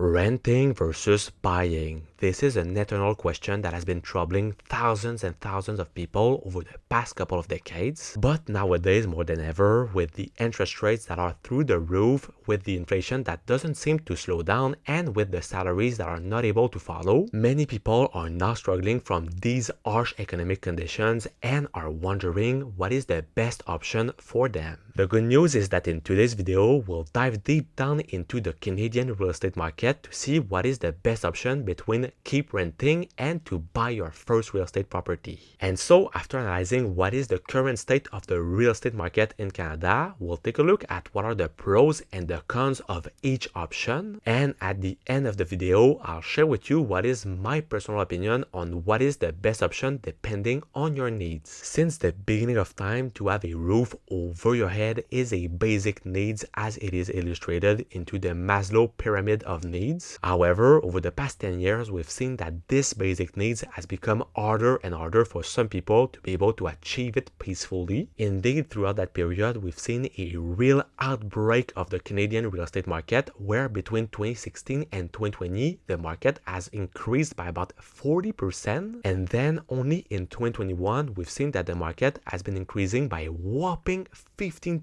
Renting versus buying. This is an eternal question that has been troubling thousands and thousands of people over the past couple of decades. But nowadays, more than ever, with the interest rates that are through the roof, with the inflation that doesn't seem to slow down, and with the salaries that are not able to follow, many people are now struggling from these harsh economic conditions and are wondering what is the best option for them. The good news is that in today's video, we'll dive deep down into the Canadian real estate market to see what is the best option between keep renting and to buy your first real estate property. And so, after analyzing what is the current state of the real estate market in Canada, we'll take a look at what are the pros and the cons of each option. And at the end of the video, I'll share with you what is my personal opinion on what is the best option depending on your needs. Since the beginning of time, to have a roof over your head is a basic needs as it is illustrated into the Maslow pyramid of needs. However, over the past 10 years, we've seen that this basic needs has become harder and harder for some people to be able to achieve it peacefully. Indeed, throughout that period, we've seen a real outbreak of the Canadian real estate market where between 2016 and 2020, the market has increased by about 40%. And then only in 2021, we've seen that the market has been increasing by a whopping 15%.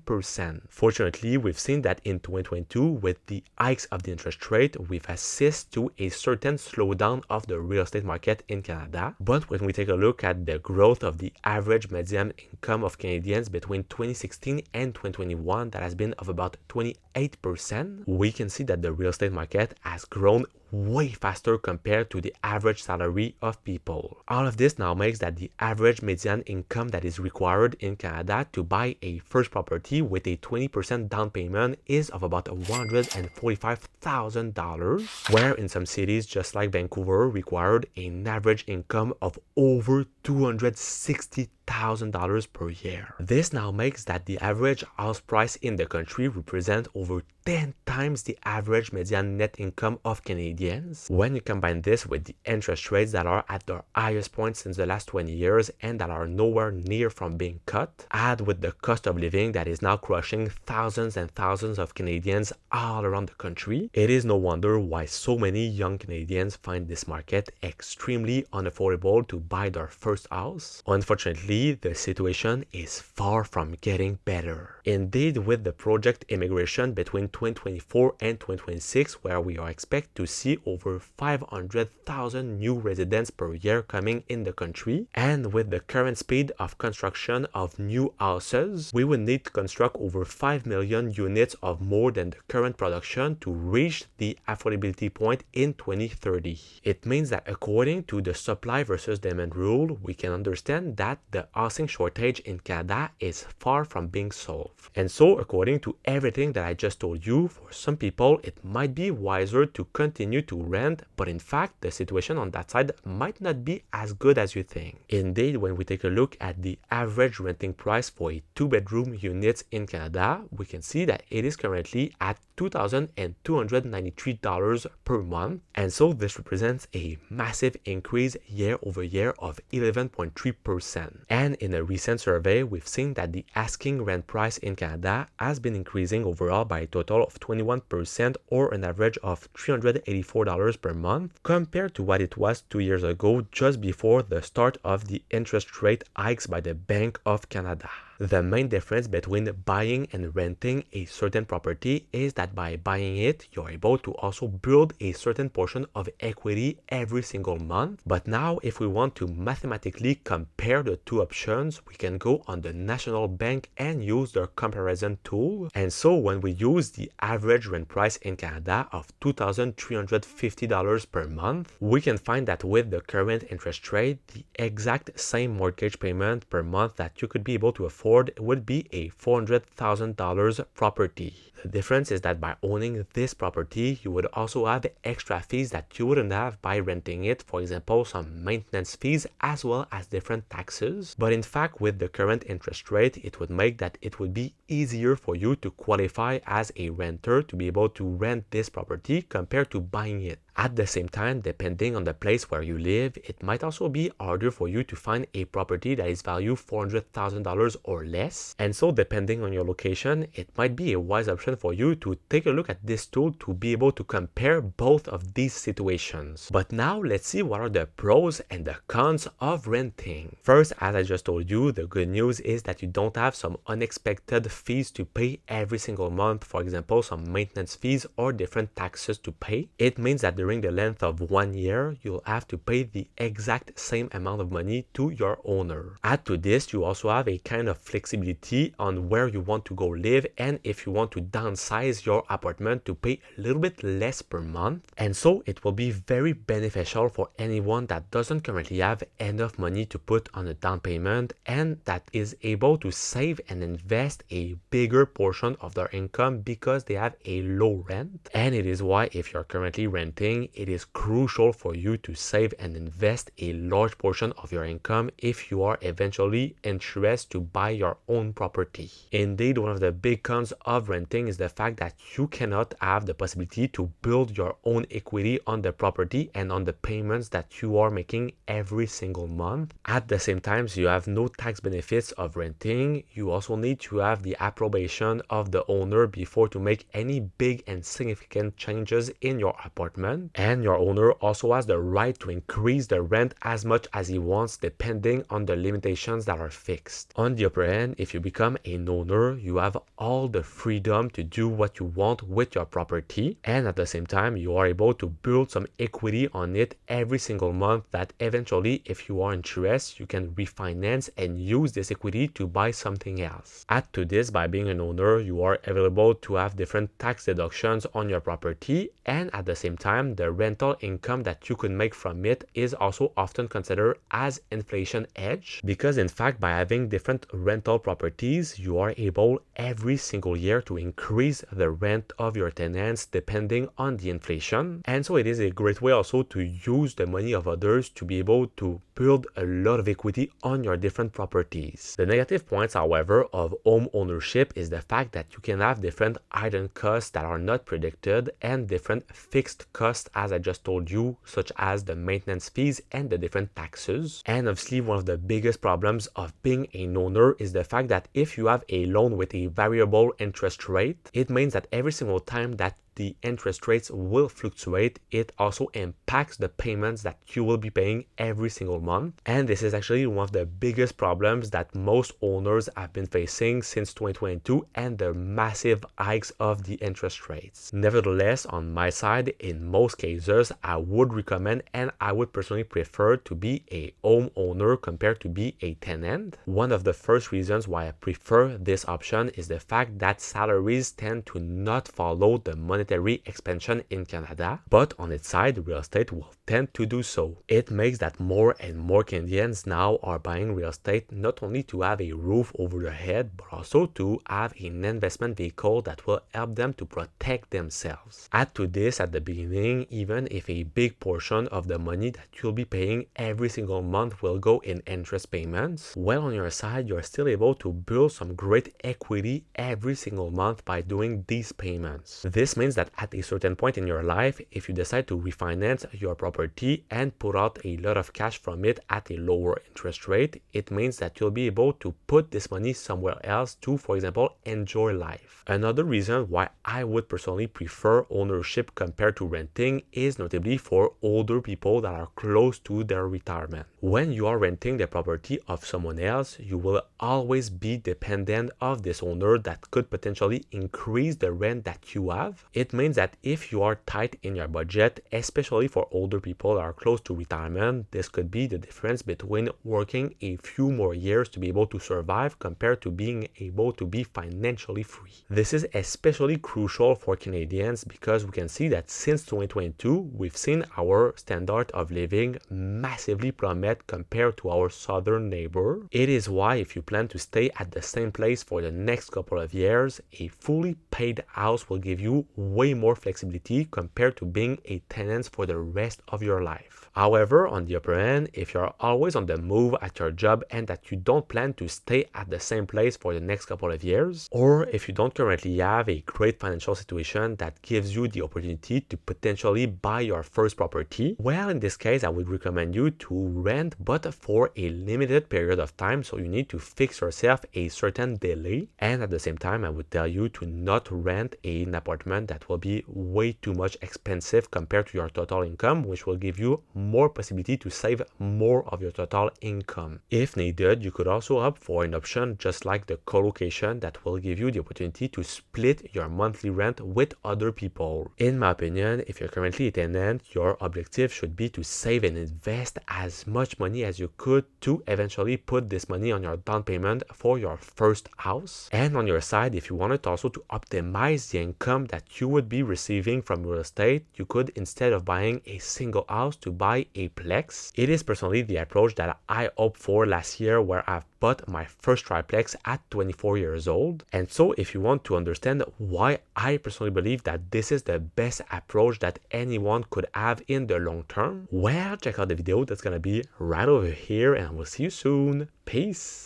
Fortunately, we've seen that in 2022, with the hikes of the interest rate, we've assisted to a certain slowdown of the real estate market in Canada. But when we take a look at the growth of the average median income of Canadians between 2016 and 2021, that has been of about 28%, we can see that the real estate market has grown way faster compared to the average salary of people. All of this now makes that the average median income that is required in Canada to buy a first property with a 20% down payment is of about $145,000, where in some cities just like Vancouver required an average income of over $260,000 per year. This now makes that the average house price in the country represent over 10 times the average median net income of Canadians. When you combine this with the interest rates that are at their highest point since the last 20 years and that are nowhere near from being cut, add with the cost of living that is now crushing thousands and thousands of Canadians all around the country, it is no wonder why so many young Canadians find this market extremely unaffordable to buy their first house. Unfortunately, the situation is far from getting better. Indeed, with the project immigration between 2024 and 2026, where we are expected to see over 500,000 new residents per year coming in the country, and with the current speed of construction of new houses, we would need to construct over 5 million units of more than the current production to reach the affordability point in 2030. It means that according to the supply versus demand rule, we can understand that the housing shortage in Canada is far from being solved. And so, according to everything that I just told you, for some people, it might be wiser to continue to rent, but in fact, the situation on that side might not be as good as you think. Indeed, when we take a look at the average renting price for a 2-bedroom unit in Canada, we can see that it is currently at $2,293 per month. And so this represents a massive increase year over year of 11.3%. And in a recent survey, we've seen that the asking rent price in Canada has been increasing overall by a total of 21% or an average of $384 per month compared to what it was 2 years ago, just before the start of the interest rate hikes by the Bank of Canada. The main difference between buying and renting a certain property is that by buying it, you're able to also build a certain portion of equity every single month. But now, if we want to mathematically compare the two options, we can go on the National Bank and use their comparison tool. And so when we use the average rent price in Canada of $2,350 per month, we can find that with the current interest rate, the exact same mortgage payment per month that you could be able to afford would be a $400,000 property. The difference is that by owning this property, you would also have extra fees that you wouldn't have by renting it, for example, some maintenance fees as well as different taxes. But in fact, with the current interest rate, it would make that it would be easier for you to qualify as a renter to be able to rent this property compared to buying it. At the same time, depending on the place where you live, it might also be harder for you to find a property that is valued $400,000 or less. And so depending on your location, it might be a wise option for you to take a look at this tool to be able to compare both of these situations. But now let's see what are the pros and the cons of renting. First, as I just told you, the good news is that you don't have some unexpected fees to pay every single month. For example, some maintenance fees or different taxes to pay. It means that during the length of 1 year, you'll have to pay the exact same amount of money to your owner. Add to this, you also have a kind of flexibility on where you want to go live and if you want to downsize your apartment to pay a little bit less per month. And so it will be very beneficial for anyone that doesn't currently have enough money to put on a down payment and that is able to save and invest a bigger portion of their income because they have a low rent. And it is why if you're currently renting, it is crucial for you to save and invest a large portion of your income if you are eventually interested to buy your own property. Indeed, one of the big cons of renting is the fact that you cannot have the possibility to build your own equity on the property and on the payments that you are making every single month. At the same time, you have no tax benefits of renting. You also need to have the approbation of the owner before to make any big and significant changes in your apartment. And your owner also has the right to increase the rent as much as he wants depending on the limitations that are fixed. On the upper end, if you become an owner, you have all the freedom to do what you want with your property, and at the same time you are able to build some equity on it every single month that eventually, if you are interested, you can refinance and use this equity to buy something else. Add to this, by being an owner, you are available to have different tax deductions on your property, and at the same time the rental income that you could make from it is also often considered as inflation hedge, because in fact by having different rental properties you are able every single year to increase the rent of your tenants depending on the inflation. And so it is a great way also to use the money of others to be able to build a lot of equity on your different properties. The negative points, however, of home ownership is the fact that you can have different hidden costs that are not predicted and different fixed costs, as I just told you, such as the maintenance fees and the different taxes. And obviously one of the biggest problems of being an owner is the fact that if you have a loan with a variable interest rate, it means that every single time that the interest rates will fluctuate, it also impacts the payments that you will be paying every single month. And this is actually one of the biggest problems that most owners have been facing since 2022 and the massive hikes of the interest rates. Nevertheless, on my side, in most cases, I would recommend and I would personally prefer to be a homeowner compared to be a tenant. One of the first reasons why I prefer this option is the fact that salaries tend to not follow the monetary expansion in Canada, but on its side, real estate will tend to do so. It makes that more and more Canadians now are buying real estate not only to have a roof over their head, but also to have an investment vehicle that will help them to protect themselves. Add to this, at the beginning, even if a big portion of the money that you'll be paying every single month will go in interest payments, well, on your side, you're still able to build some great equity every single month by doing these payments. This means that at a certain point in your life, if you decide to refinance your property and put out a lot of cash from it at a lower interest rate, it means that you'll be able to put this money somewhere else to, for example, enjoy life. Another reason why I would personally prefer ownership compared to renting is notably for older people that are close to their retirement. When you are renting the property of someone else, you will always be dependent of this owner that could potentially increase the rent that you have. It means that if you are tight in your budget, especially for older people that are close to retirement, this could be the difference between working a few more years to be able to survive compared to being able to be financially free. This is especially crucial for Canadians because we can see that since 2022, we've seen our standard of living massively plummet compared to our southern neighbor. It is why if you plan to stay at the same place for the next couple of years, a fully paid house will give you way more flexibility compared to being a tenant for the rest of your life. However, on the upper end, if you're always on the move at your job and that you don't plan to stay at the same place for the next couple of years, or if you don't currently have a great financial situation that gives you the opportunity to potentially buy your first property, well, in this case, I would recommend you to rent, but for a limited period of time. So you need to fix yourself a certain delay. And at the same time, I would tell you to not rent an apartment that will be way too much expensive compared to your total income, which will give you more possibility to save more of your total income. If needed, you could also opt for an option just like the co-location that will give you the opportunity to split your monthly rent with other people. In my opinion, if you're currently a tenant, your objective should be to save and invest as much money as you could to eventually put this money on your down payment for your first house. And on your side, if you wanted also to optimize the income that you would be receiving from real estate, you could, instead of buying a single house, to buy a plex. It is personally the approach that I opted for last year, where I've bought my first triplex at 24 years old. And so if you want to understand why I personally believe that this is the best approach that anyone could have in the long term, well, check out the video that's gonna be right over here, and we'll see you soon. Peace.